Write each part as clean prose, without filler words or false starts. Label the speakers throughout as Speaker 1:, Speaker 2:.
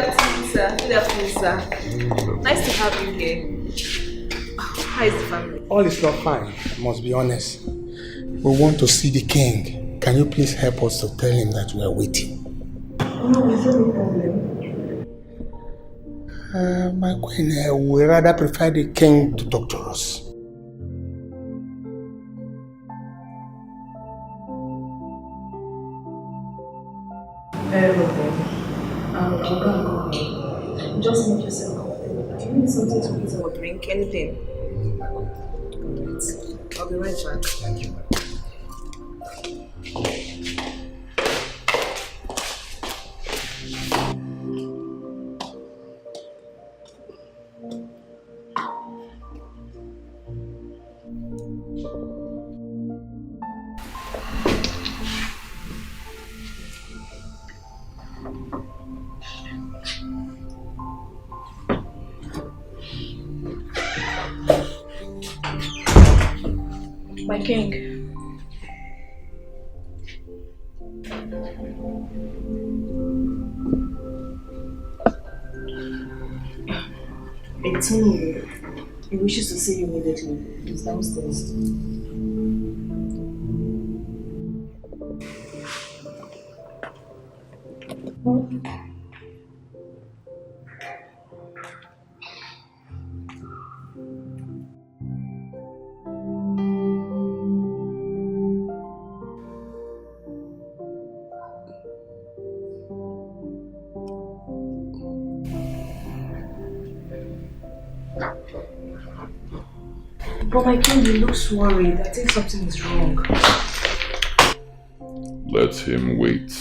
Speaker 1: afternoon, sir. Good afternoon, sir. Nice to have you here. How is the family?
Speaker 2: All is not fine, I must be honest. We want to see the king. Can you please help us to tell him that we are waiting?
Speaker 1: No, is there no problem?
Speaker 2: My queen, we rather prefer the king to talk to us.
Speaker 1: Very well then. I'll go and call him. Just make yourself comfortable. Do you need something to eat or drink? Anything? Alright. I'll be right back.
Speaker 2: Thank you.
Speaker 1: My king. It's me. He wishes to see you immediately. He's downstairs. But my king, he looks worried. I think something is wrong.
Speaker 3: Let him wait.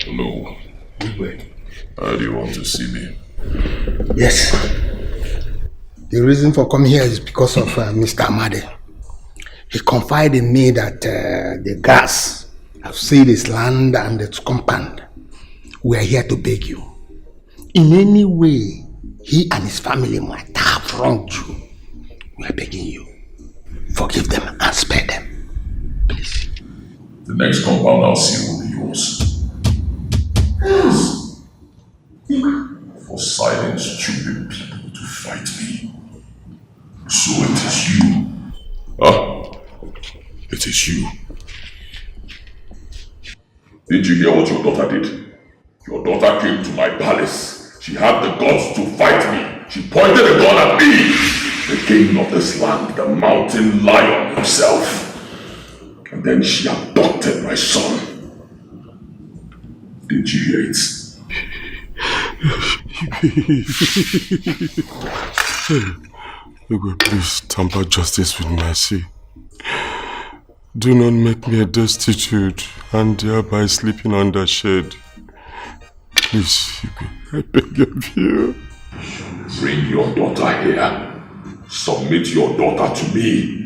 Speaker 3: Hello. Do you want to see me?
Speaker 2: Yes. The reason for coming here is because of Mr. Amade. He confided in me that the gas have seized his land and its compound. We are here to beg you. In any way he and his family might have wronged you, we are begging you. Forgive them and spare them. Please.
Speaker 3: The next compound I'll see will be yours. Yes. For silent, stupid people to fight me. So it is you. It is you. Did you hear what your daughter did? Your daughter came to my palace. She had the guts to fight me. She pointed a gun at me. The king of this land, the mountain lion himself. And then she abducted my son. Did you hear it?
Speaker 4: Igwe, please temper justice with mercy. Do not make me a destitute and thereby sleeping under shade. Please, Igwe, I beg of you.
Speaker 3: Bring your daughter here. Submit your daughter to me.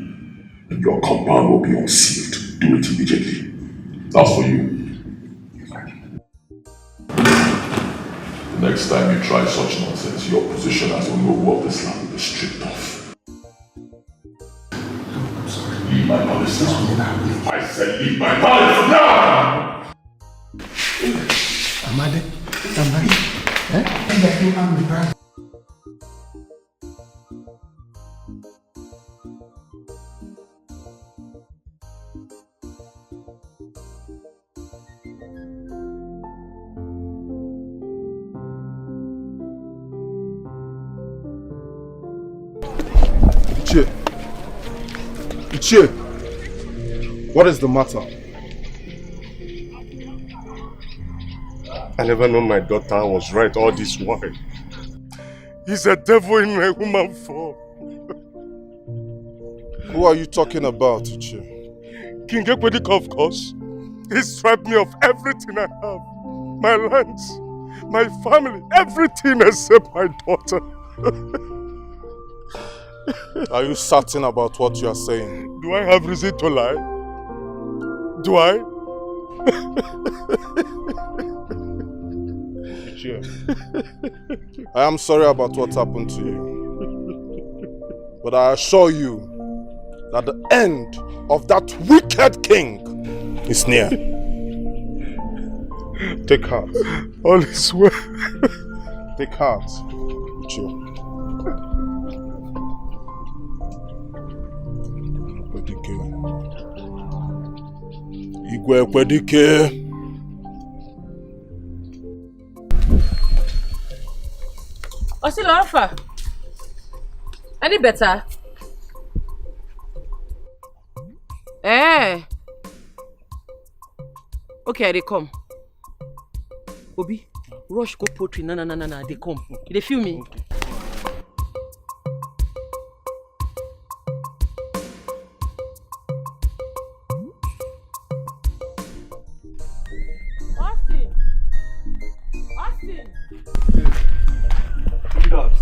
Speaker 3: And your compound will be unsealed. Do it immediately. That's for you. Next time you try such nonsense, your position as Onuwaje of this land will be stripped off. Leave my palace now. I said leave my palace now!
Speaker 2: Amade. Eh?
Speaker 4: Ichie, what is the matter? I never knew my daughter was right all this while. He's a devil in my woman form.
Speaker 5: Who are you talking about, Ichie?
Speaker 4: King Ekwedik, of course. He stripped me of everything I have. My lands, my family, everything except my daughter.
Speaker 5: Are you certain about what you are saying?
Speaker 4: Do I have reason to lie? Do I?
Speaker 5: I am sorry about what happened to you. But I assure you that the end of that wicked king is near. Take heart.
Speaker 4: All is well.
Speaker 5: Take heart, Ichie. Igwe Ekwedik.
Speaker 1: Osilo Alpha. Any better? Okay, they come. Obi, rush go poultry. No, they come. They feel me. Okay.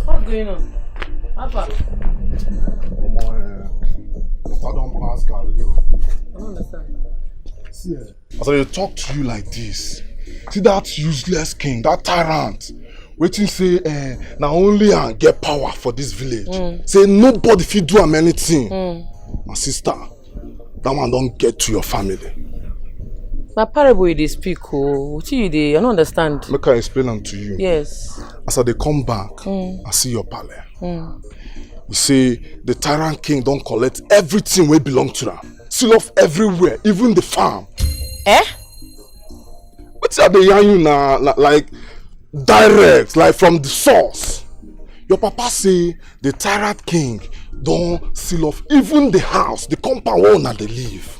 Speaker 1: What's going on? Alpha?
Speaker 5: I don't pass, Carl.
Speaker 1: I don't understand.
Speaker 5: See, as I talk to you like this, see that useless king, that tyrant, waiting say, now only I get power for this village. Say nobody fit do am anything. My sister, that one don't get to your family.
Speaker 1: Na parable you dey speak, oh. What you dey? I don't understand.
Speaker 5: Make I explain them to you.
Speaker 1: Yes.
Speaker 5: As I come back, I see your palace. You say the tyrant king don't collect everything wey belong to them. Seal off everywhere, even the farm. What's that they yarn you now? Like direct, like from the source. Your papa say the tyrant king don't seal off even the house, the compound where una dey live.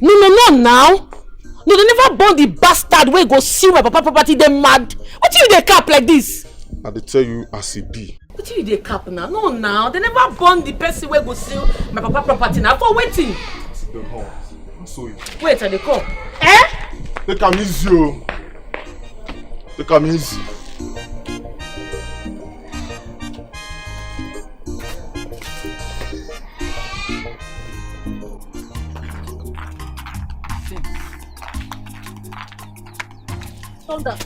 Speaker 1: No, now. No, they never born the bastard wey go seal my papa property. They mad. What you dey cap like this?
Speaker 5: I dey tell you as it be.
Speaker 1: What you dey cap now? No, now. They never born the person wey go seal my papa property. Now for waiting. Wait, I dey come.
Speaker 5: Take am easy, oh. Take am easy.
Speaker 1: Thunder,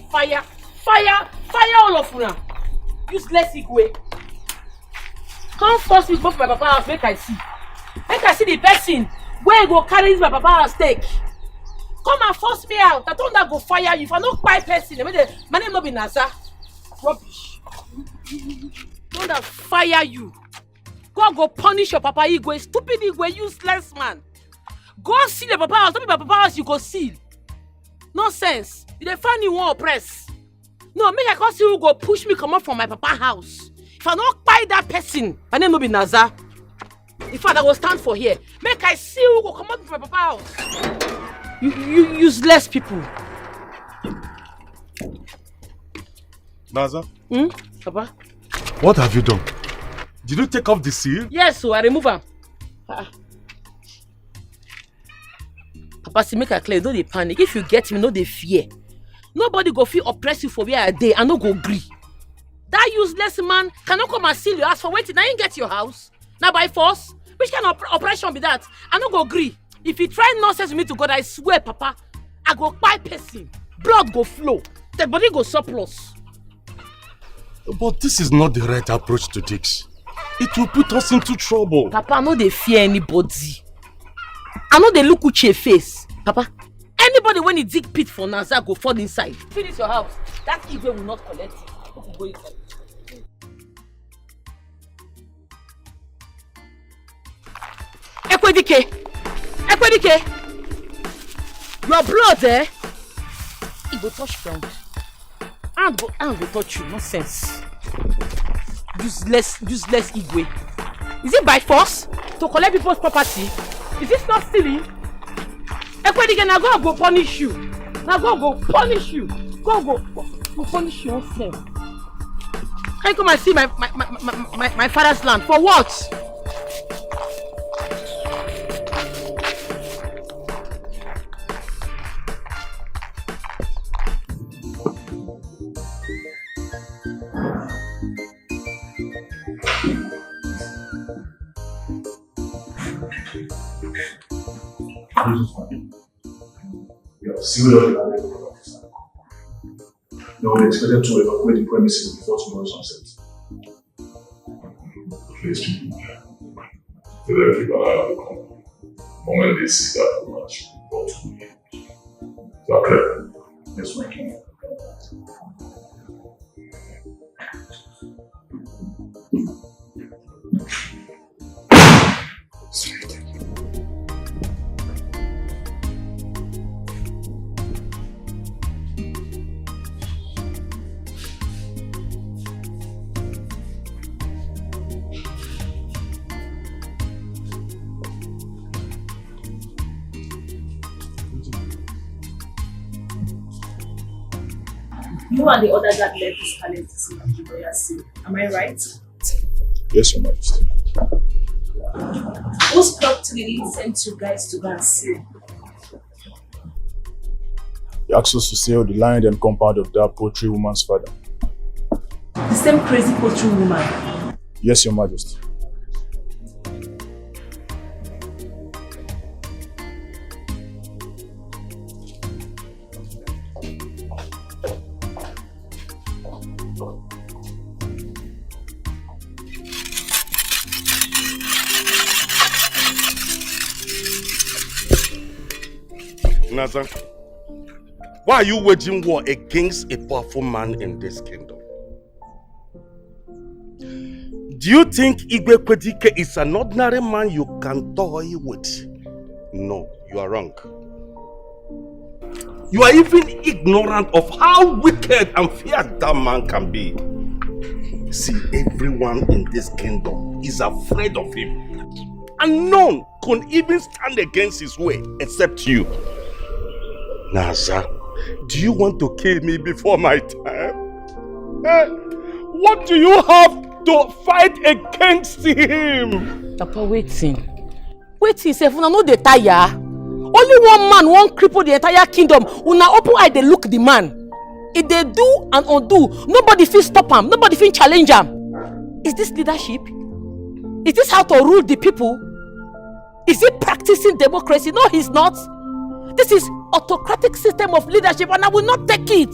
Speaker 1: fire all of una. Useless Igwe. Come force me go for my papa house, make I see. Make I see the person where go carry this my papa house take. Come and force me out. I thunder go fire you. If I don't buy person, my name no be Naza. Rubbish. Thunder fire you. God go punish your papa Igwe. Stupid Igwe, useless man. Go seal your papa house. Don't be my papa house, you go seal. Nonsense. You dey find you wan oppress. No, make I come see who go push me come up from my papa house. If I don't buy that person, my name no be Naza. In fact, I will stand for here. Make I see who will come out from my papa house. You useless people.
Speaker 6: Naza?
Speaker 1: Papa?
Speaker 6: What have you done? Did you take off the seal?
Speaker 1: Yes, so I remove him. Papa, see, make a clear, no dey panic. If you get him, no dey fear. Nobody go feel oppress you for where I dey and no go agree. That useless man cannot come and seal your house for waiting. Now you get your house. Now by force. Which kind of oppression be that? I no go agree. If you try nonsense with me to God, I swear, Papa, I go buy person. Blood go flow. The body go surplus.
Speaker 6: But this is not the right approach to this. It will put us into trouble.
Speaker 1: Papa, I no dey fear anybody. I no dey look Uche face. Papa, anybody when he dig pit for Naza go fall inside. Finish your house. That Igwe will not collect it. Go inside. Ekwedike! Your blood, it go touch ground. And go touch you, nonsense. Useless Igwe. Is it by force to collect people's property? Is this not silly? Ekwedike, now go punish you. Now go punish you. Go punish yourself. Can you come and see my father's land? For what?
Speaker 3: We have sealed up the land officer. Now we expected to evacuate the premises before tomorrow sunset. Please, people, tell them people I have to come. The moment they see that much, go to me. Is that clear? Yes, my king.
Speaker 7: You and the other guard left this palace to see the royal seal. Am I right?
Speaker 3: Yes, Your Majesty.
Speaker 7: Whose plot to really send you guys to go and seal?
Speaker 8: He asked us to sail the land and compound of that poultry woman's father.
Speaker 7: The same crazy poultry woman?
Speaker 8: Yes, Your Majesty.
Speaker 6: Naza, why are you waging war against a powerful man in this kingdom? Do you think Igwe Kwedike is an ordinary man you can toy with? No, you are wrong. You are even ignorant of how wicked and fierce that man can be. See, everyone in this kingdom is afraid of him. And none can even stand against his way except you. Naza, do you want to kill me before my time? What do you have to fight against him?
Speaker 1: Papa, waiting, sef, una no dey tire. Only one man won't cripple the entire kingdom. Una open eye, they look the man. If they do and undo, nobody feel stop him, nobody feel challenge him. Is this leadership? Is this how to rule the people? Is he practicing democracy? No, he's not. This is autocratic system of leadership and I will not take it.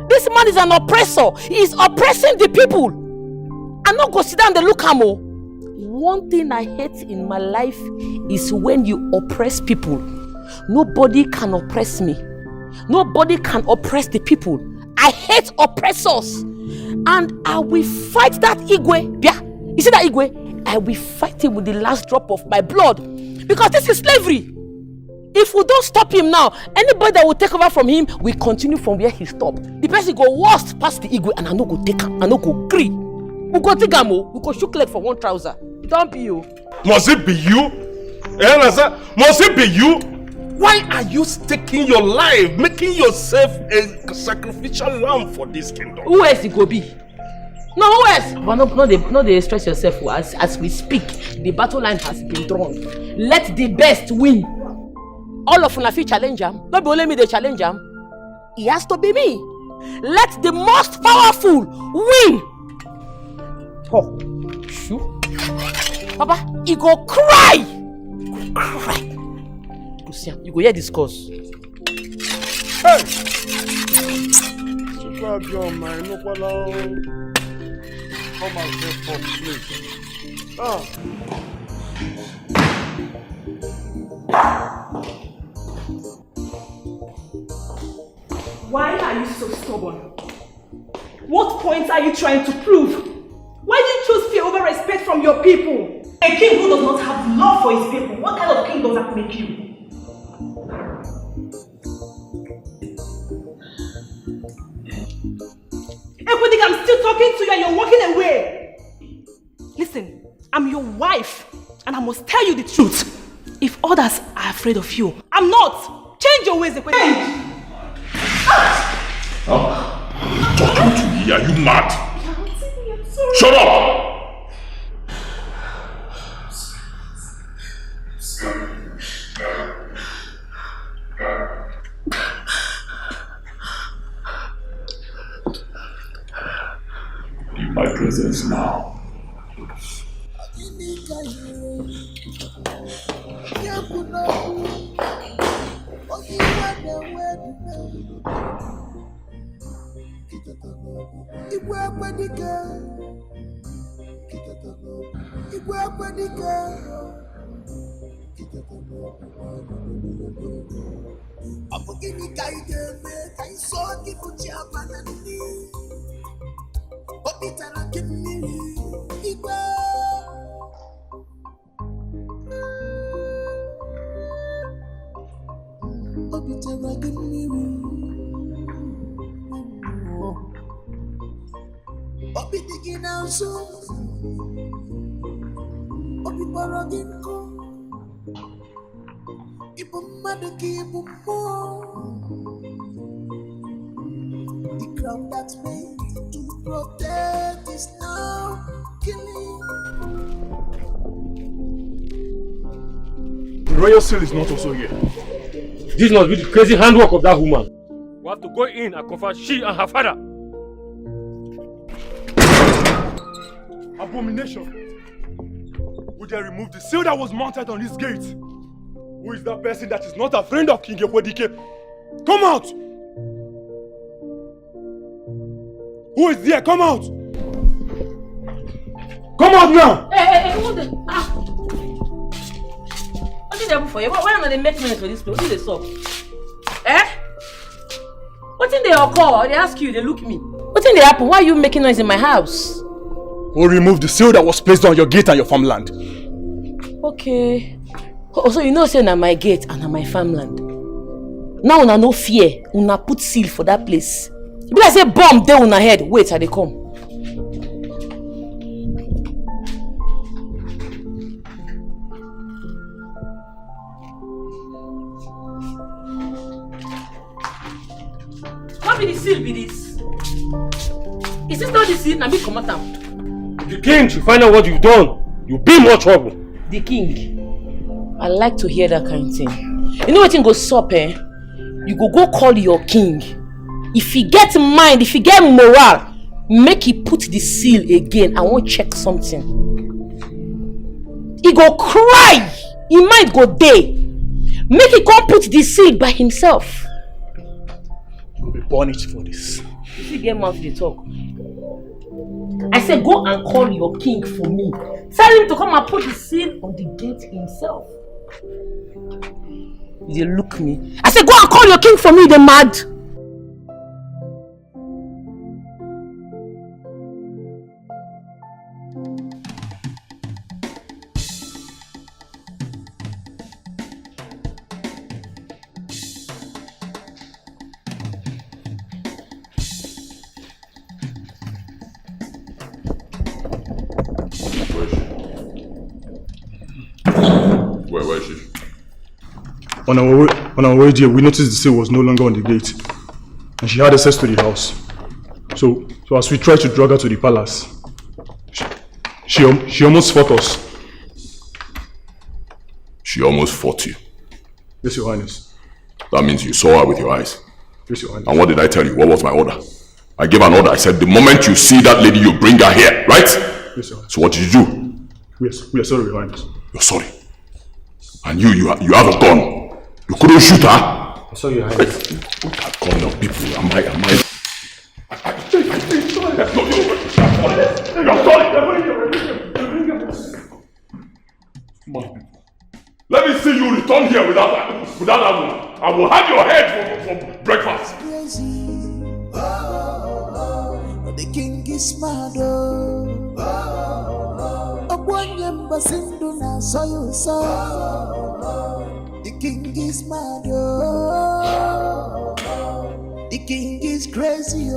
Speaker 1: This man is an oppressor. He is oppressing the people. I'm not going to sit down and look at him. One thing I hate in my life is when you oppress people. Nobody can oppress me. Nobody can oppress the people. I hate oppressors. And I will fight that Igwe. Yeah, you see that Igwe? I will fight him with the last drop of my blood. Because this is slavery. If we don't stop him now, anybody that will take over from him will continue from where he stopped. The person go worst past the Igwe and I no go take him. I no go agree. We go take him. We go shook leg for one trouser. It don't be you.
Speaker 6: Must it be you? Naza, must it be you? Why are you staking your life, making yourself a sacrificial lamb for this kingdom?
Speaker 1: Who else it could be? No, who else? But no, they stress yourself. As we speak, the battle line has been drawn. Let the best win. All of you challenge him. Not only me, they challenge him. It has to be me. Let the most powerful win. Oh, sure. Papa, he go cry. He go cry. You go hear this course.
Speaker 6: Hey! Super girl, man. No problem. Come and get for please.
Speaker 7: Why are you so stubborn? What points are you trying to prove? Why do you choose fear over respect from your people? A king who does not have love for his people, what kind of king does that make you? I'm still talking to you and you're walking away. Listen, I'm your wife and I must tell you the truth. If others are afraid of you, I'm not. Change your ways. Change.
Speaker 3: Talking to me, are you mad? Shut up! In my presence now.
Speaker 9: The crown that's made to protect is now killing.
Speaker 8: The royal seal is not also here.
Speaker 10: This must be the crazy handwork of that woman. We have to go in and confront she and her father.
Speaker 8: Abomination! Would they remove the seal that was mounted on this gate? Who is that person that is not a friend of King Ekwedike? Come out! Who is there? Come out! Come out now!
Speaker 1: Hey, what the? What did they do for you? Why not they make noise for this place? What did they stop? What did they occur? They ask you, they look me. What did they happen? Why are you making noise in my house?
Speaker 8: Who removed the seal that was placed on your gate and your farmland?
Speaker 1: Okay. So you know say na my gate and na my farmland. Now una no fear. Una put seal for that place. If I say bomb dey una head, wait till they come. What be the seal be this? Is this not the seal? Na me comot am.
Speaker 10: The king should find out what you've done. You'll be more trouble.
Speaker 1: The king. I like to hear that kind of thing. You know what thing go sup, eh? You go call your king. If he get mind, if he get morale, make he put the seal again. I won't check something. He go cry. He might go day. Make he come put the seal by himself.
Speaker 8: You'll be punished for this.
Speaker 1: If you get mouth to talk. I said go and call your king for me. Tell him to come and put the seal on the gate himself. They look me. I said go and call your king for me, they mad.
Speaker 3: Where is she?
Speaker 8: On our way there, we noticed the seal was no longer on the gate. And she had access to the house. So as we tried to drag her to the palace, she almost fought us.
Speaker 3: She almost fought you?
Speaker 8: Yes, Your Highness.
Speaker 3: That means you saw her with your eyes?
Speaker 8: Yes, Your Highness.
Speaker 3: And what did I tell you? What was my order? I gave an order. I said, the moment you see that lady, you bring her here, right?
Speaker 8: Yes, Your Highness.
Speaker 3: So what did you do?
Speaker 8: Yes, we are sorry, Your Highness.
Speaker 3: You're sorry. And you have a gun. You couldn't shoot her?
Speaker 8: I'm sorry, Your Highness.
Speaker 3: What kind of people am I? Let me see you return here without that woman. I will have your head for breakfast.
Speaker 9: The king is mad. The king is mad. The king is crazy.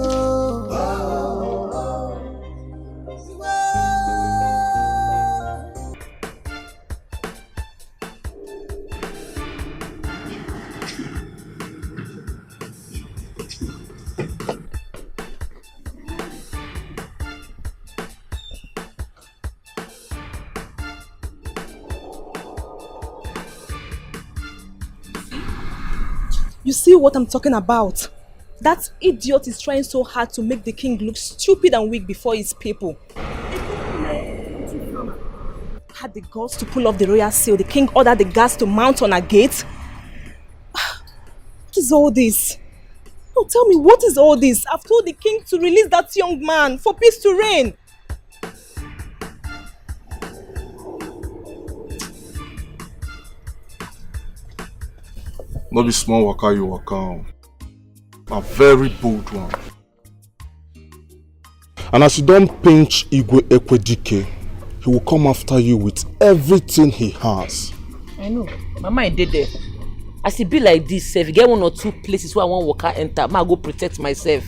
Speaker 7: You see what I'm talking about? That idiot is trying so hard to make the king look stupid and weak before his people. Had the guards to pull off the royal seal, the king ordered the guards to mount on a gate. What is all this? No, tell me, what is all this? I've told the king to release that young man for peace to reign.
Speaker 5: Not be small waka you waka. A very bold one. And as you don't pinch Igwe Ekwedike, he will come after you with everything he has.
Speaker 1: I know. My mind did there. As it be like this, if you get 1 or 2 places where I want waka enter, I go protect myself.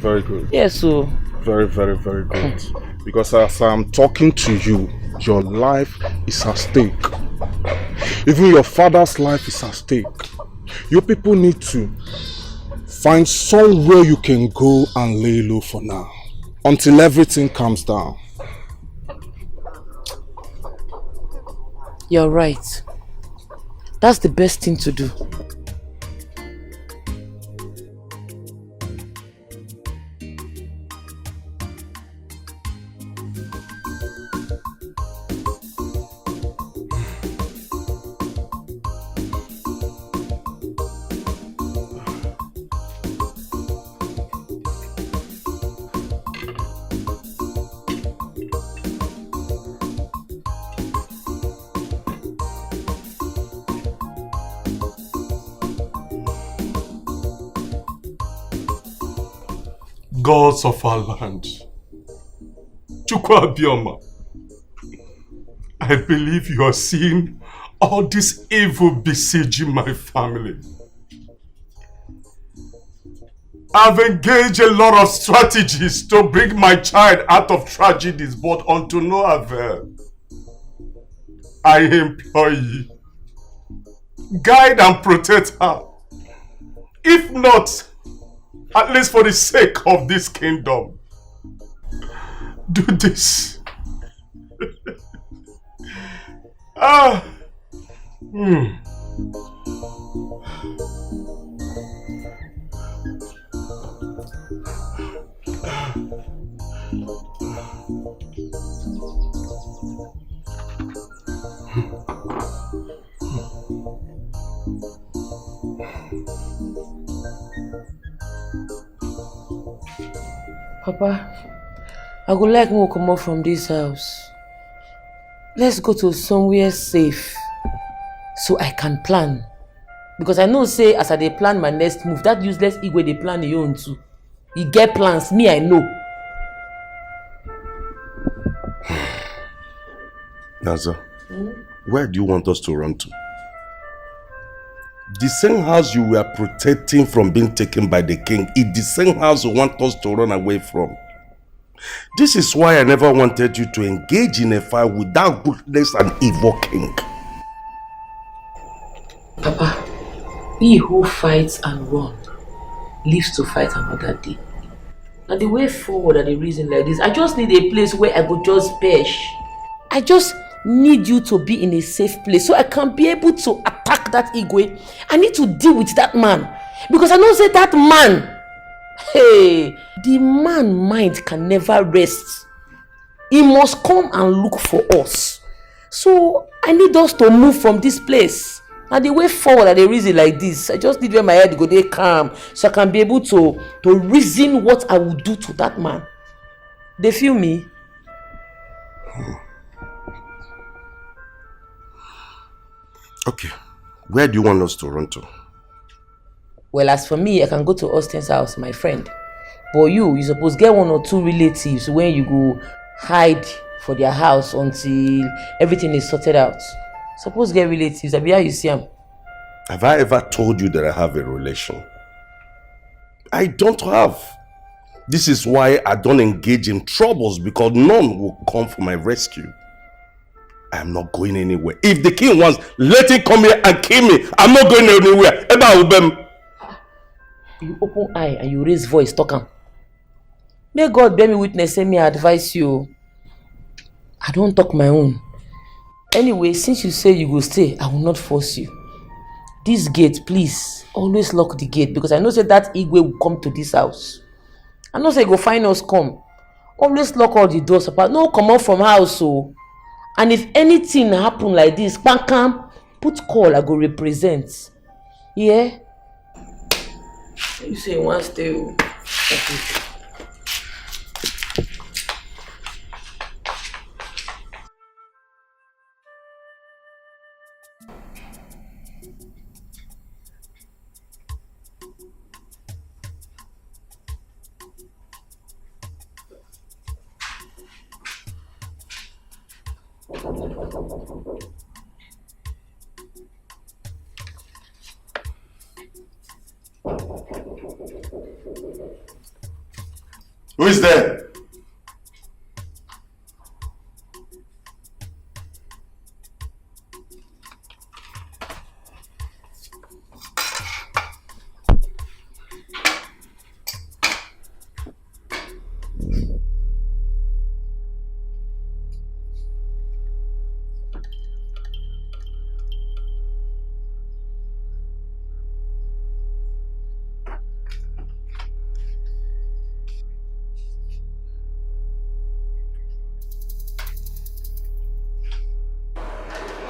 Speaker 5: Very good.
Speaker 1: Yeah, so.
Speaker 5: Very, very, very good. Because as I'm talking to you, your life is at stake. Even your father's life is at stake. You people need to find somewhere you can go and lay low for now. Until everything calms down.
Speaker 1: You're right. That's the best thing to do.
Speaker 4: Gods of our land, Chukwa Bioma, I believe you are seeing all this evil besieging my family. I've engaged a lot of strategies to bring my child out of tragedies, but unto no avail. I implore you, guide and protect her. If not, at least for the sake of this kingdom, do this.
Speaker 1: Papa, I would like me to come out from this house. Let's go to somewhere safe so I can plan. Because I know say as I dey plan my next move, that useless Igwe dey plan his own too. He get plans, me I know.
Speaker 6: Naza, where do you want us to run to? The same house you were protecting from being taken by the king is the same house you want us to run away from. This is why I never wanted you to engage in a fight with that ruthless and evil king.
Speaker 1: Papa, he who fights and run lives to fight another day. Now the way forward and the reason like this, I just need a place where I could just bash. I just need you to be in a safe place so I can be able to attack that Igwe. I need to deal with that man. Because I know say that man, hey, the man mind can never rest. He must come and look for us. So I need us to move from this place. And the way forward and the reason like this, I just need where my head go there calm so I can be able to reason what I will do to that man. They feel me?
Speaker 6: Okay. Where do you want us to run to?
Speaker 1: Well, as for me, I can go to Austin's house, my friend. But you suppose get 1 or 2 relatives when you go hide for their house until everything is sorted out. Suppose get relatives. I be how you see them.
Speaker 6: Have I ever told you that I have a relation? I don't have. This is why I don't engage in troubles, because none will come for my rescue. I am not going anywhere. If the king wants, let him come here and kill me. I'm not going anywhere.
Speaker 1: You open eye and you raise voice, talk am. May God bear me witness, say me advise you. I don't talk my own. Anyway, since you say you go stay, I will not force you. This gate, please, always lock the gate, because I know say that Igwe will come to this house. I know say go find us come. Always lock all the doors apart. No come out from house, so. And if anything happen like this, Pankam, put call, I go represent. Yeah? You say you want to stay. Okay.
Speaker 6: Who is there?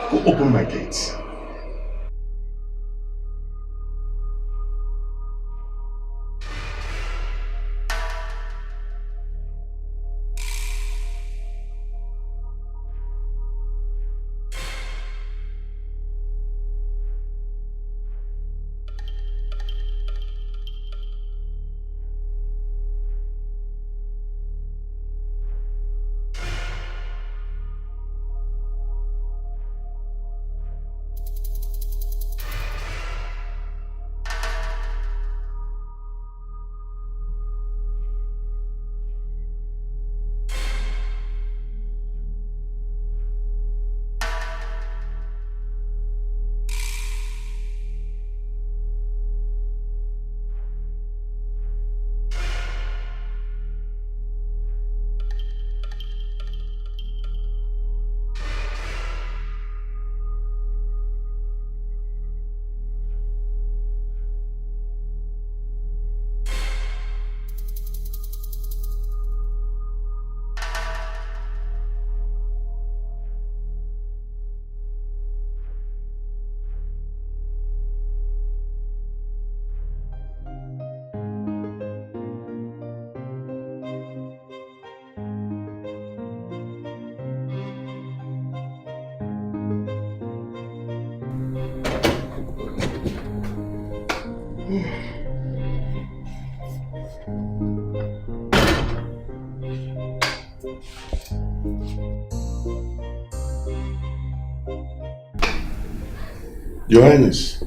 Speaker 6: Who opened my gates? Your Highness.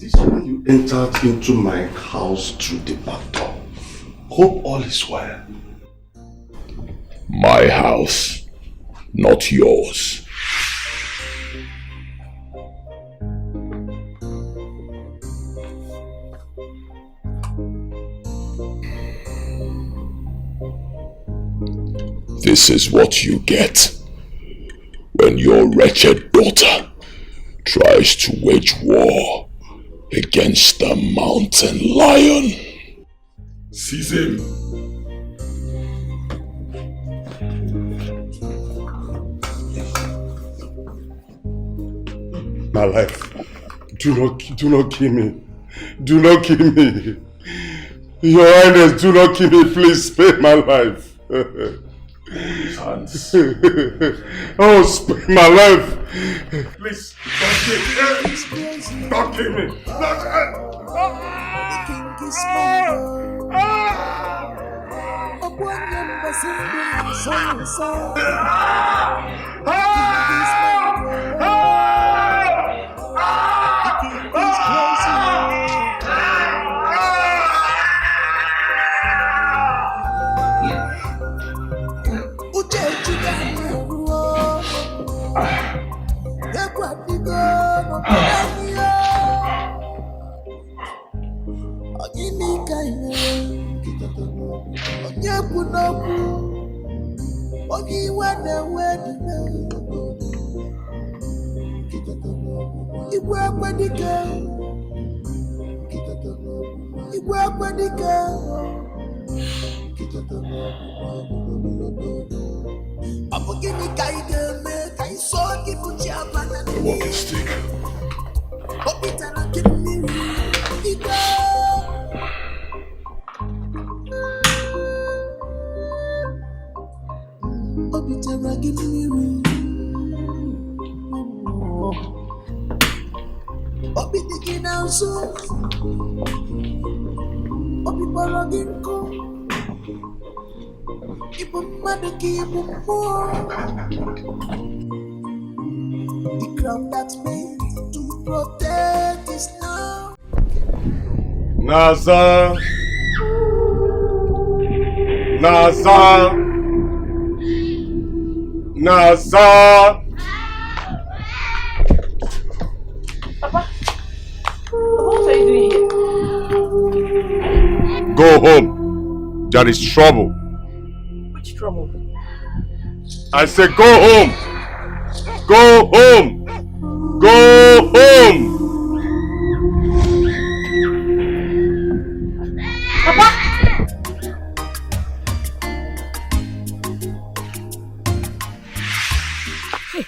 Speaker 6: is when you entered into my house through the back door. Hope all is well.
Speaker 3: My house, not yours. This is what you get when your wretched daughter tries to wage war against the mountain lion. Seize him.
Speaker 4: My life, do not kill me. Do not kill me. Your Highness, do not kill me. Please spare my life.
Speaker 3: His hands.
Speaker 4: Oh, spare my life.
Speaker 3: Please, don't kill me. Don't kill me. A walking stick.
Speaker 9: The crown that's made to protect is now.
Speaker 4: Naza! Naza! Naza!
Speaker 1: Papa, what are you doing here?
Speaker 4: Go home. There is trouble.
Speaker 1: Which trouble?
Speaker 4: I said go home. Go home. Go home.
Speaker 1: Papa! Hey.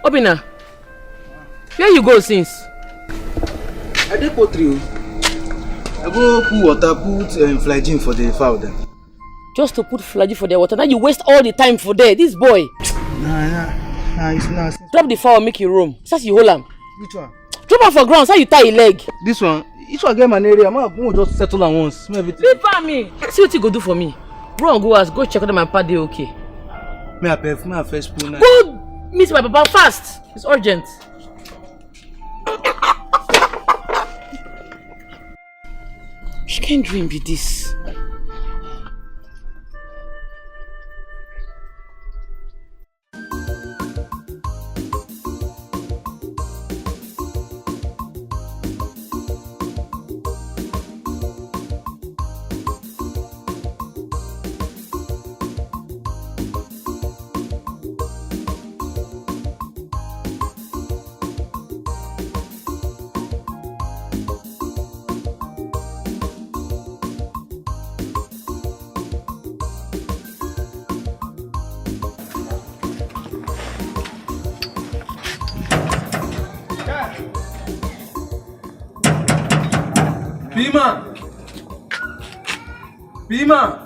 Speaker 1: Obina, where you go since?
Speaker 11: I dey poultry. I go put water, put flagyl for the fowl then.
Speaker 1: Just to put flagyl for their water. Now you waste all the time for there. This boy.
Speaker 11: Nah, it's not.
Speaker 1: Drop the fowl, make you roam. Since you hold him.
Speaker 11: Which one?
Speaker 1: Drop am for ground, so you tie your leg.
Speaker 11: This one. Each one get malaria. I'm just settle am once. Everything.
Speaker 1: Leave me. See what you go do for me. Run, go ask. Go check whether my papa dey okay.
Speaker 11: May I first spoon.
Speaker 1: Go meet my papa fast. It's urgent. She can't dream be this.
Speaker 11: Bima!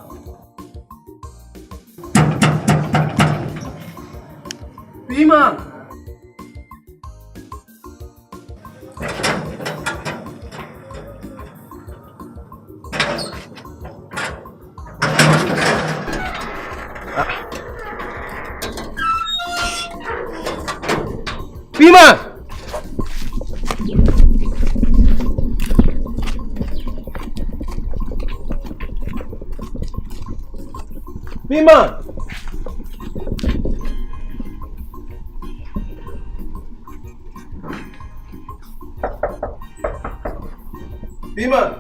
Speaker 11: Pima! Pima! Pima! Pima!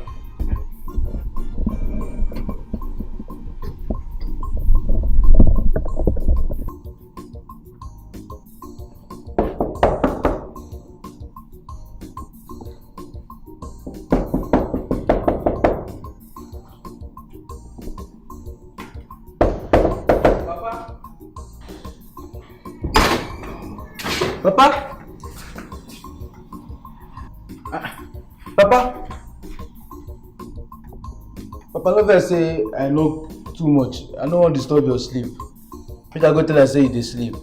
Speaker 11: Papa? Papa? Papa, no vex say I know too much. I don't want to disturb your sleep. Make I go tell her say you dey sleep.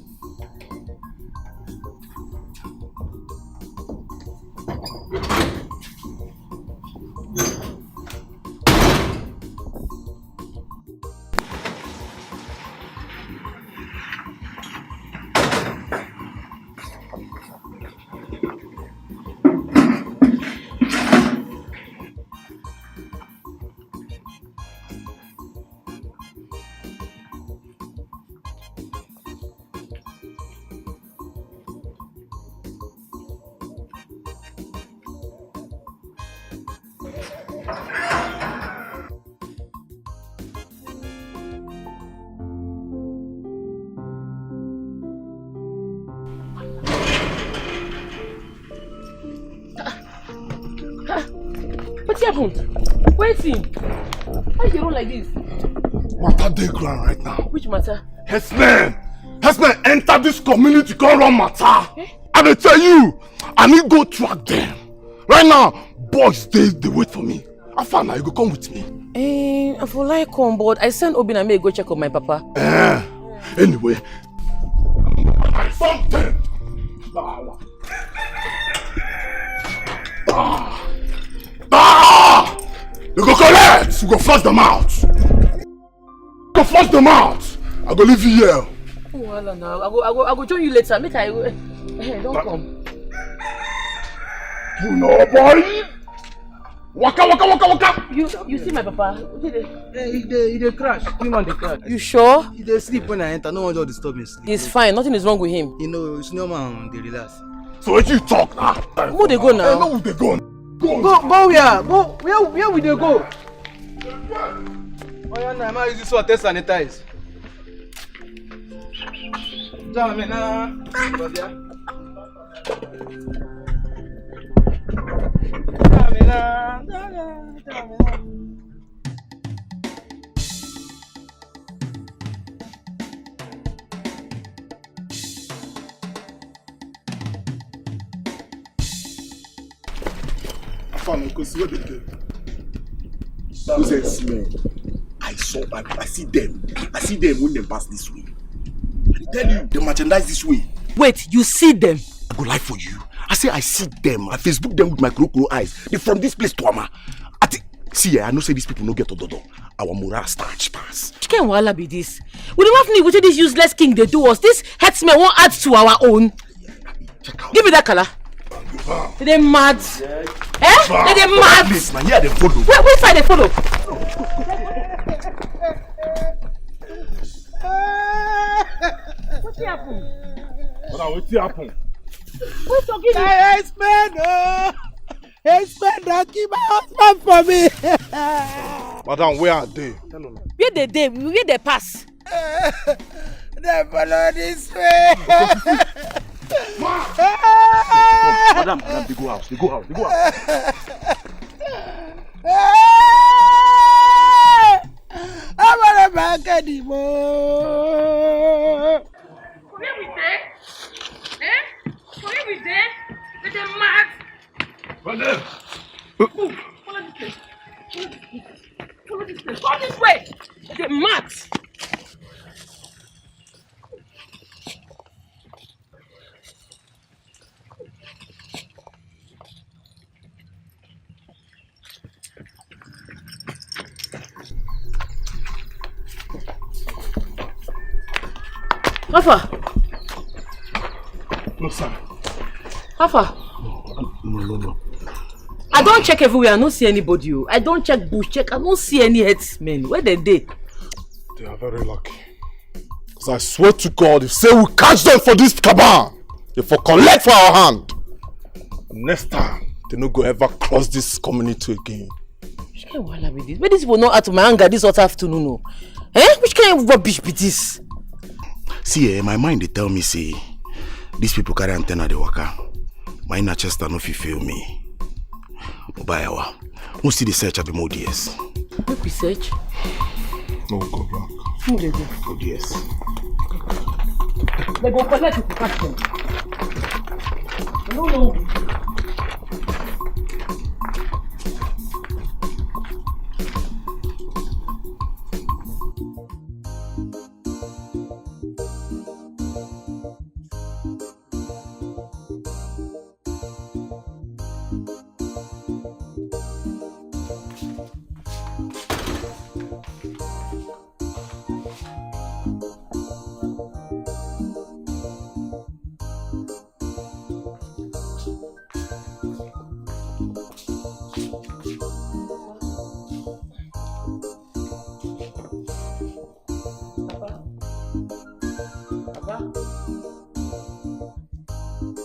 Speaker 1: What happened? Waiting. Why you run like this?
Speaker 5: Matter dey ground right now.
Speaker 1: Which matter?
Speaker 5: Herdsmen enter this community, come run matter.
Speaker 1: Eh?
Speaker 5: And they tell you, I need go track them. Right now, boys they wait for me. How far now? You go come with me?
Speaker 1: I for like come, but I sent Obin and me go check on my papa.
Speaker 5: Anyway, something. You go collect. You go flush them out. I go leave you here.
Speaker 1: Oh, well, now I go join you later. Make I don't come.
Speaker 5: You know, boy. Waka.
Speaker 1: You see my papa?
Speaker 11: He dey crash. Pima dey crash.
Speaker 1: You sure?
Speaker 11: He dey sleep when I enter. No one just disturb him sleep.
Speaker 1: He's fine. Nothing is wrong with him.
Speaker 11: You know, senior man dey relax.
Speaker 5: So what you talk now?
Speaker 1: Where they go now?
Speaker 5: Where they go?
Speaker 11: Go where? Go where we dey go? Oh yeah, now I use this one test sanitize. Jamina,
Speaker 6: I see them when they pass this way. I tell you, they merchandise this way.
Speaker 1: Wait, you see them?
Speaker 6: I go lie for you. I say I see them. I Facebook them with my crow eyes. They from this place to Ama. See, I know say these people no get ododo. Our moral starch pass.
Speaker 1: Can wala be this? We don't have to this useless king they do us. This headsman won't add to our own. Give me that color. They mad. Yeah. They mad.
Speaker 6: Please, man, yeah, they follow.
Speaker 1: Where side they follow? What happened?
Speaker 5: What happened?
Speaker 1: Who's talking?
Speaker 9: Husband, don't keep my husband for me.
Speaker 5: Madam, where are they?
Speaker 1: Where they pass?
Speaker 9: They follow this way.
Speaker 6: Madam, they go out.
Speaker 9: I want to back anymore.
Speaker 1: Where we there? Where we there? With the mad.
Speaker 5: Madam.
Speaker 1: Follow this place. Go this way. The mad. How far?
Speaker 5: No, sir.
Speaker 1: How far?
Speaker 6: No.
Speaker 1: I don't check everywhere. I don't see anybody. I don't check bush check. I don't see any headsmen. Where they?
Speaker 5: They are very lucky. Because I swear to God, if say we catch them for this cabal, they for collect for our hand. Next time, they no go ever cross this community again.
Speaker 1: Which kind of wahala be this? But this will not out of my anger this hot afternoon. No. Which kind of rubbish be this?
Speaker 6: See, my mind they tell me say these people carry antenna they waka. My inner chest no fit fail me. Obayawa, who see the search at the ODS?
Speaker 1: Make we search.
Speaker 5: No, go back.
Speaker 1: Who they go?
Speaker 6: ODS.
Speaker 1: They go collect you to catch them. No.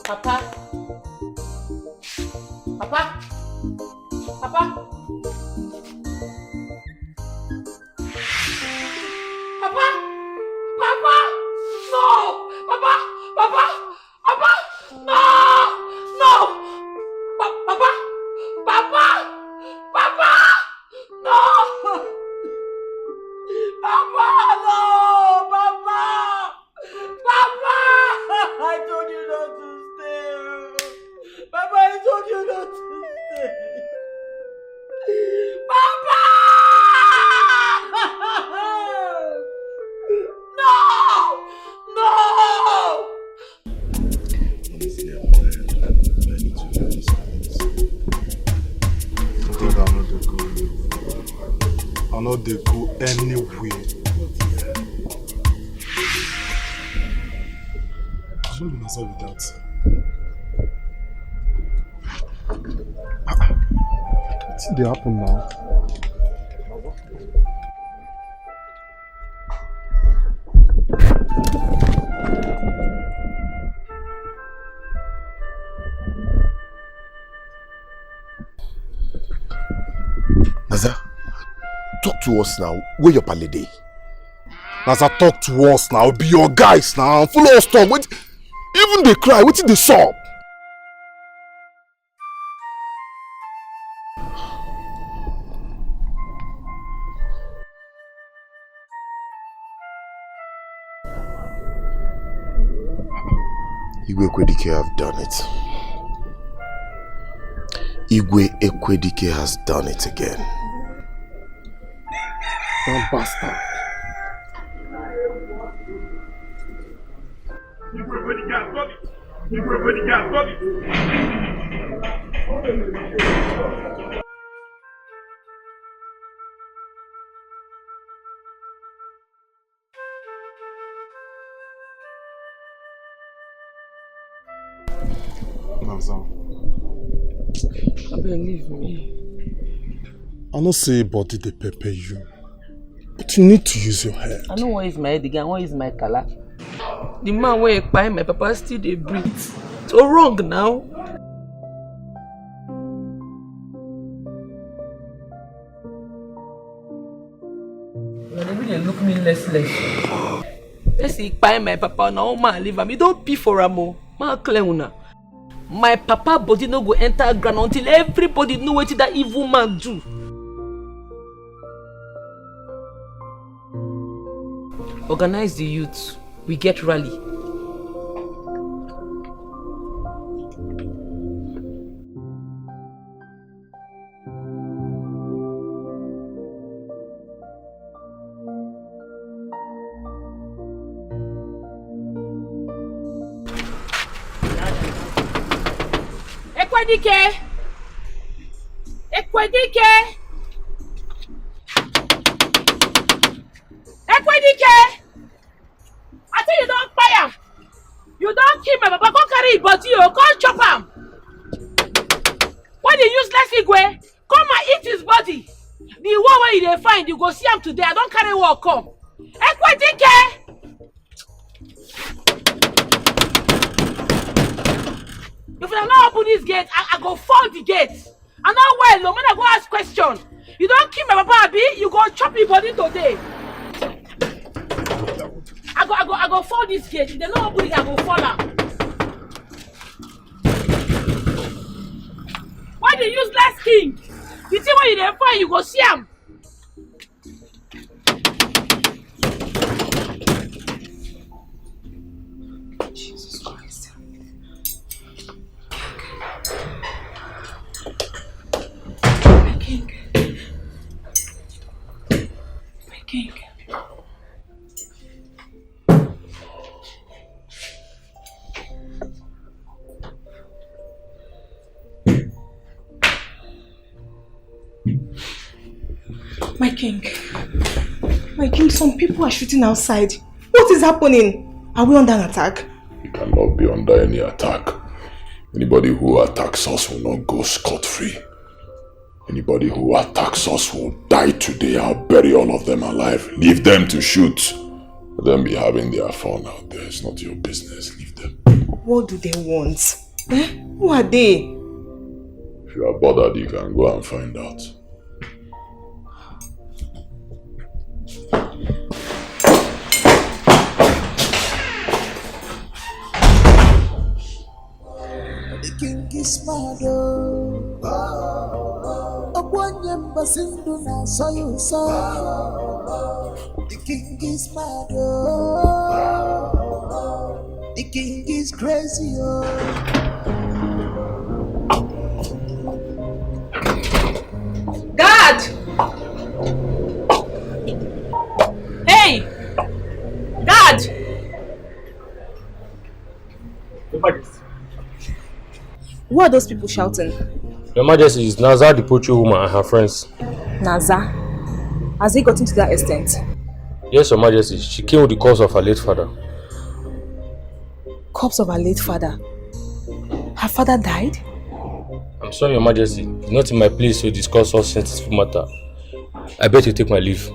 Speaker 1: Papa.
Speaker 5: They go anywhere. I don't be Naza with that. What's they happen now?
Speaker 6: Naza, talk to us now. Where your pale dey?
Speaker 5: Naza, talk to us now. Be your guys now. Follow us talk. Wait, even they cry. What did they sob?
Speaker 6: Igwe Ekwedike have done it. Igwe Ekwedike has done it again.
Speaker 5: That bastard.
Speaker 3: Igwe Ekwedike has done it. Igwe Ekwedike has done it.
Speaker 5: Naza,
Speaker 1: I believe me.
Speaker 5: I know say body they pepper you, but you need to use your head.
Speaker 1: I know what is my head again, what is my color. The man where I buy my papa still they breathe. So wrong now. They look me less. Let's see, buy my papa now, man leave him. You don't pee for a mo. Man clear una. My papa body no go enter ground until everybody know what that evil man do. Organize the youth. We get rally. Ekwedike! Ekwedike! Ekwedike! I tell you don't carry body, you come chop am. When the useless Igwe come and eat his body, the one where you dey find, you go see him today. I don't carry work come. Ekwetike! If I not open this gate, I go fall the gate. I know well, when I go ask question. You don't kill my papa, Abi, you go chop me body today. I go fall this gate. If they not open it, I go fall am. Why the useless king? You see when you dey find, you go see him.
Speaker 7: Jesus Christ. My king. My king. My king. My king, some people are shooting outside. What is happening? Are we under an attack?
Speaker 3: We cannot be under any attack. Anybody who attacks us will not go scot-free. Anybody who attacks us will die today. I'll bury all of them alive. Leave them to shoot. Let them be having their fun out there. It's not your business. Leave them.
Speaker 7: What do they want? Who are they?
Speaker 3: If you are bothered, you can go and find out.
Speaker 9: The king is mad, Abwanyemba sindu na sayusa. The king is mad, the king is crazy,
Speaker 1: God! Hey! God!
Speaker 7: Who are those people shouting?
Speaker 10: Your Majesty is Naza, the poultry woman, and her friends.
Speaker 7: Naza? Has he gotten to that extent?
Speaker 10: Yes, Your Majesty. She came with the corpse of her late father.
Speaker 7: Corpse of her late father? Her father died?
Speaker 10: I'm sorry, Your Majesty. It's not in my place to discuss such sensitive matter. I beg you take my leave.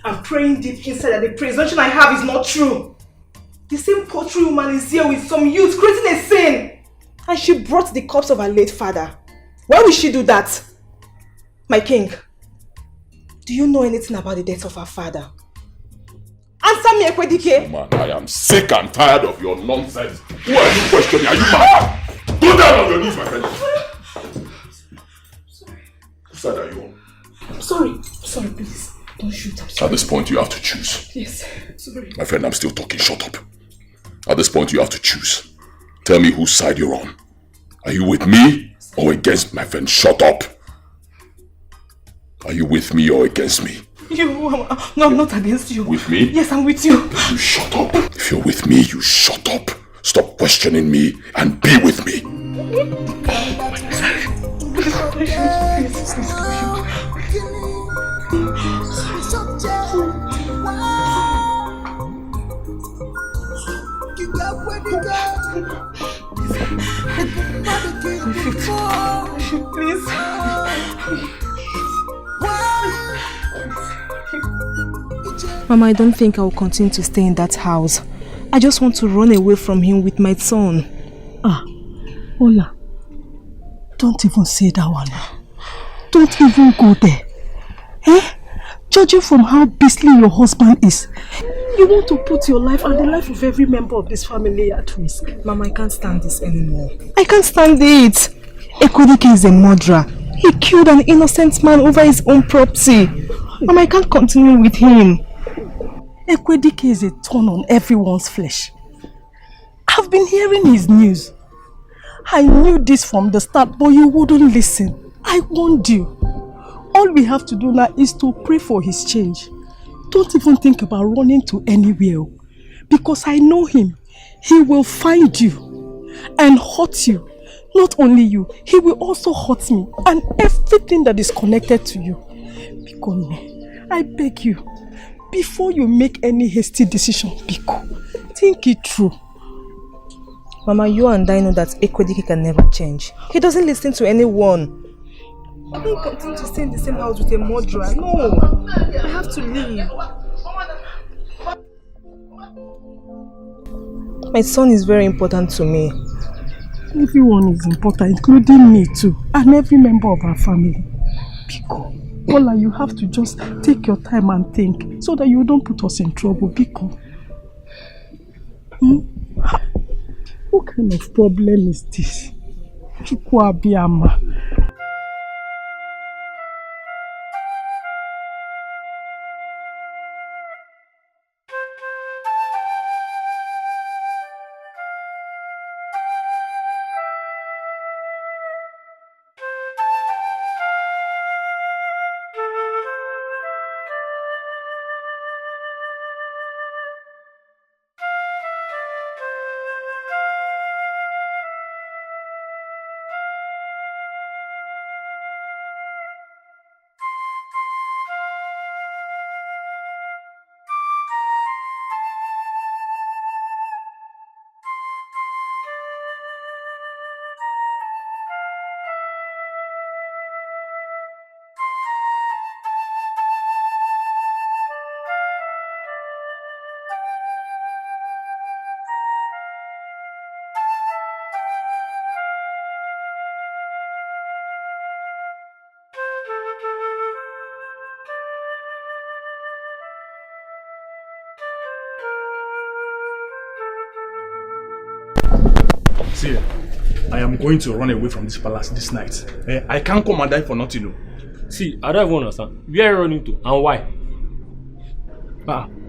Speaker 7: I'm praying deep inside that the presumption I have is not true. The same poultry woman is here with some youth creating a scene. And she brought the corpse of her late father. Why would she do that? My king, do you know anything about the death of her father? Answer me, Ekwedike.
Speaker 3: Man, I am sick and tired of your nonsense. Who are you questioning? Are you mad? Go down on your knees, my friend.
Speaker 7: Sorry.
Speaker 3: Whose side are you on?
Speaker 7: I'm sorry, please. Don't shoot, I'm sorry.
Speaker 3: At this point, you have to choose.
Speaker 7: Yes, sorry.
Speaker 3: My friend, I'm still talking. Shut up. At this point, you have to choose. Tell me whose side you're on. Are you with me or against my friend? Shut up. Are you with me or against me?
Speaker 7: No, I'm not against you.
Speaker 3: With me?
Speaker 7: Yes, I'm with you.
Speaker 3: You shut up. If you're with me, you shut up. Stop questioning me and be with me.
Speaker 7: Please. Mama, I don't think I will continue to stay in that house. I just want to run away from him with my son.
Speaker 12: Ola, don't even say that one. Don't even go there. Judging from how beastly your husband is, you want to put your life and the life of every member of this family at risk.
Speaker 7: Mama, I can't stand this anymore. I can't stand it.
Speaker 12: Ekwedike is a murderer. He killed an innocent man over his own property. Mama, I can't continue with him. Ekwedike is a thorn on everyone's flesh. I've been hearing his news. I knew this from the start, but you wouldn't listen. I warned you. All we have to do now is to pray for his change. Don't even think about running to anywhere. Because I know him. He will find you and hurt you. Not only you, he will also hurt me and everything that is connected to you. Biko, I beg you, before you make any hasty decision, Biko, think it through.
Speaker 13: Mama, you and I know that Ekwedike can never change. He doesn't listen to anyone. I don't continue to stay in the same house with a murderer. No, I have to leave. My son is very important to me.
Speaker 12: Everyone is important, including me too, and every member of our family. Biko, Ola, you have to just take your time and think, so that you don't put us in trouble, Biko. What kind of problem is this? Chukwu Abiyama.
Speaker 8: See, I am going to run away from this palace this night. I can't come and die for nothing. No.
Speaker 10: See, I don't even understand. Where are you running to and why?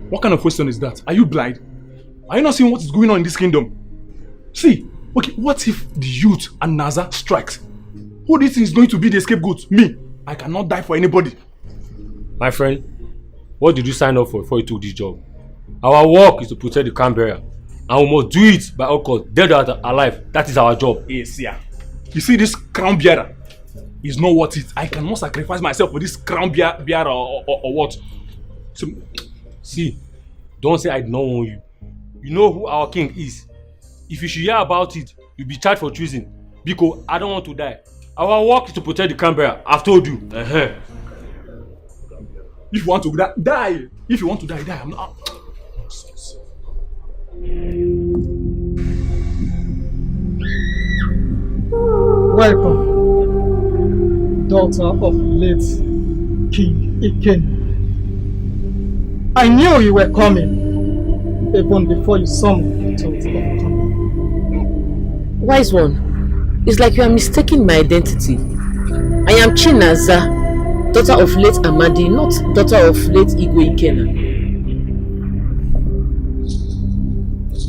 Speaker 8: What kind of question is that? Are you blind? Are you not seeing what is going on in this kingdom? See, okay, what if the youth and Naza strikes? Who do you think is going to be the scapegoat? Me. I cannot die for anybody.
Speaker 10: My friend, what did you sign up for before you took this job? Our work is to protect the crown bearer. And we must do it by all costs, dead or alive. That is our job.
Speaker 8: Yes, yeah. You see, this crown bearer is not worth it. I cannot sacrifice myself for this crown bearer or what. So,
Speaker 10: see, don't say I did not warn you. You know who our king is. If you should hear about it, you'll be charged for treason. Because I don't want to die. Our work is to protect the crown bearer. I've told you.
Speaker 8: If you want to die. If you want to die, die. I'm not.
Speaker 14: Welcome, daughter of late King Iken. I knew you were coming, even before you summoned to come.
Speaker 15: Wise one, it's like you are mistaking my identity. I am Naza, daughter of late Amadi, not daughter of late Igwe Ikena.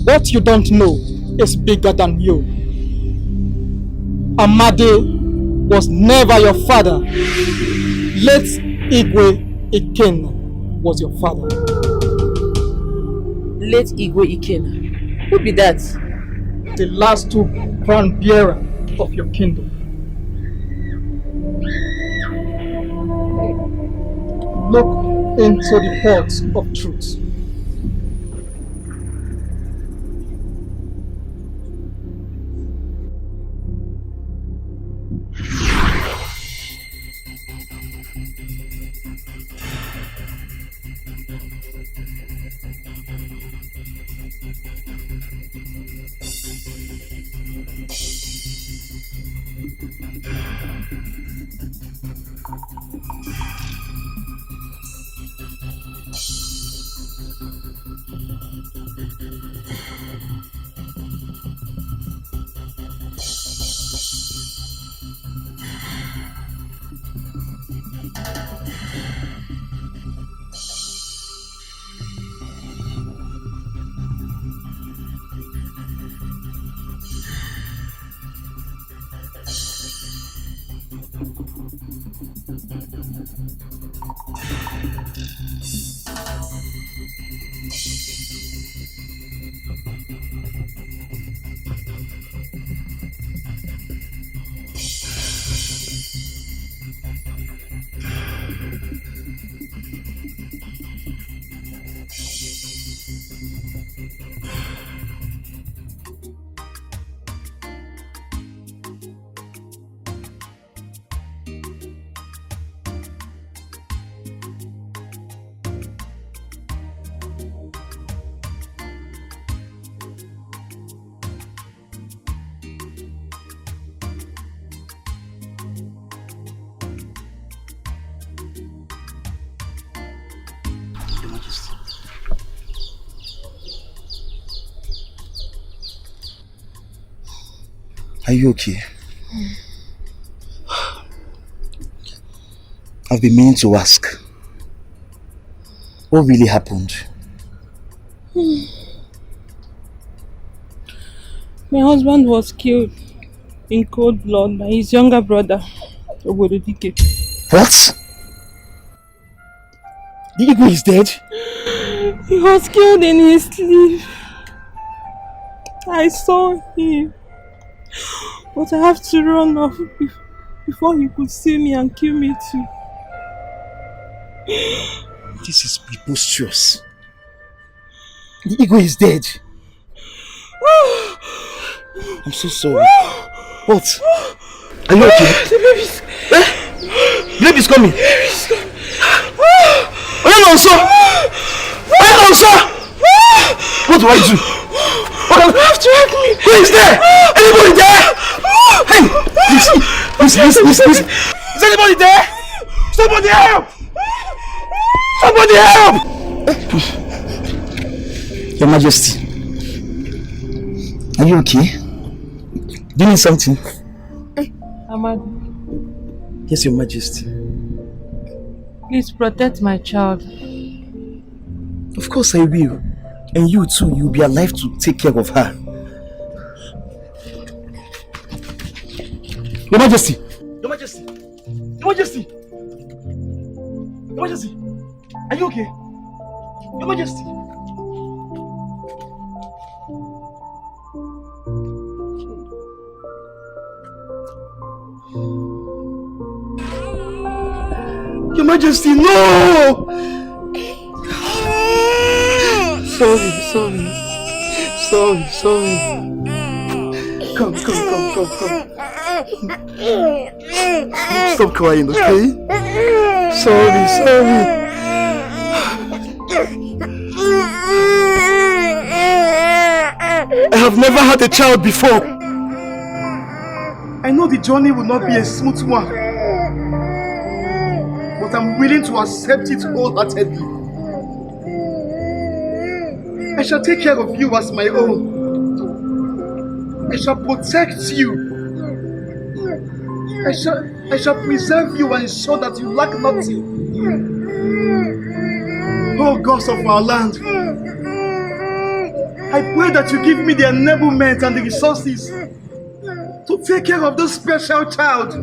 Speaker 14: What you don't know is bigger than you. Amadi was never your father. Late Igwe Ikena was your father.
Speaker 15: Late Igwe Ikena? Who be that?
Speaker 14: The last two crown bearer of your kingdom. Look into the hearts of truth.
Speaker 11: Are you okay? I've been meaning to ask. What really happened?
Speaker 13: My husband was killed in cold blood by his younger brother, Obodo-Dike.
Speaker 11: What? The Igwe is dead?
Speaker 13: He was killed in his sleep. I saw him. But I have to run off before he could see me and kill me too.
Speaker 11: This is preposterous. The Igwe is dead. I'm so sorry. What? Are you okay?
Speaker 13: The baby's...
Speaker 11: The baby's coming. What do I do?
Speaker 13: You have to help me.
Speaker 11: Who is there? Anybody there? Hey! Listen. Is anybody there? Somebody help! Somebody help! Your Majesty. Are you okay? Do you need something?
Speaker 13: Amadi,
Speaker 11: Yes, Your Majesty.
Speaker 13: please protect my child.
Speaker 11: Of course I will. And you too, you'll be alive to take care of her. Your Majesty! Your Majesty! Your Majesty! Your Majesty! Are you okay? Your Majesty! Your Majesty, no! Sorry. Come. Stop crying, okay? Sorry. I have never had a child before. I know the journey will not be a smooth one, but I'm willing to accept it wholeheartedly. I shall take care of you as my own. I shall protect you. I shall preserve you and ensure that you lack nothing. Oh gods of our land, I pray that you give me the enablement and the resources to take care of this special child.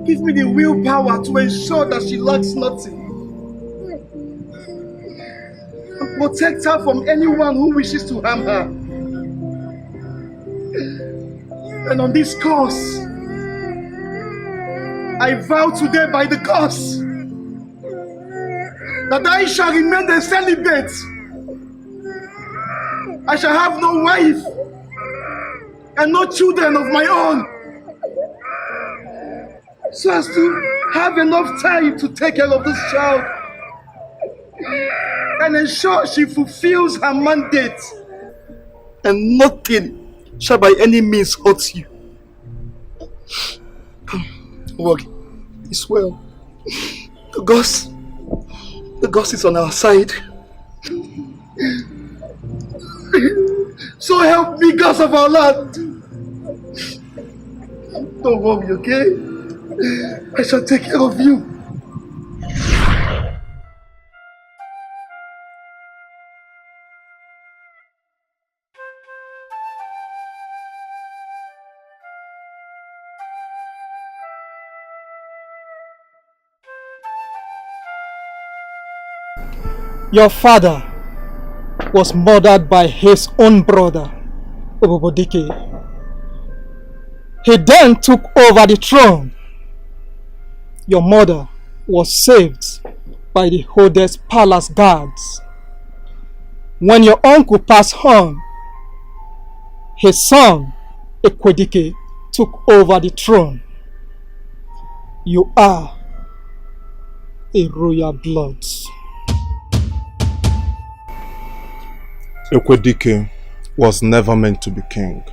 Speaker 11: Give me the willpower to ensure that she lacks nothing. And protect her from anyone who wishes to harm her. And on this course, I vow today by the gods that I shall remain a celibate. I shall have no wife and no children of my own, so as to have enough time to take care of this child and ensure she fulfills her mandate, and nothing shall by any means hurt you. Worry, it's well. The ghost is on our side. So help me, gods of our land. Don't worry, okay? I shall take care of you.
Speaker 14: Your father was murdered by his own brother, Obodo-Dike. He then took over the throne. Your mother was saved by the Hode's palace guards. When your uncle passed on, his son, Ekwedike, took over the throne. You are a royal blood.
Speaker 5: Ekwedike was never meant to be king.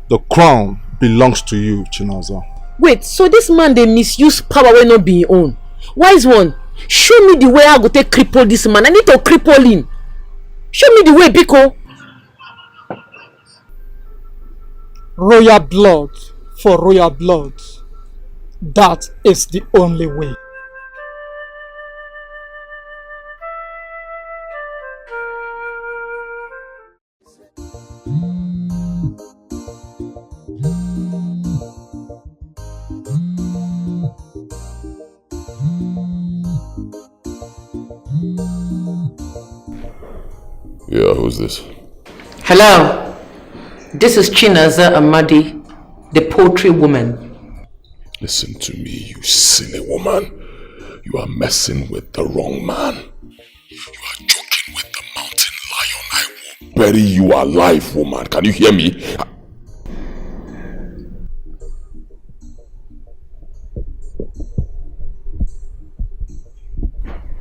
Speaker 5: The crown belongs to you, Chinaza.
Speaker 15: Wait, so this man they misuse power when not be his own. Wise one, show me the way I go take cripple this man. I need to cripple him. Show me the way, Biko.
Speaker 14: Royal blood for royal blood. That is the only way.
Speaker 3: Yeah, who's this?
Speaker 15: Hello, this is Naza Amadi, the poultry woman.
Speaker 3: Listen to me, you silly woman. You are messing with the wrong man. You are joking with the mountain lion. I will bury you alive, woman. Can you hear me?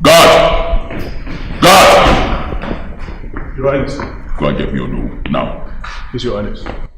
Speaker 3: God! God!
Speaker 8: Your Highness.
Speaker 3: Go and get me Onu now.
Speaker 8: Yes, Your Highness.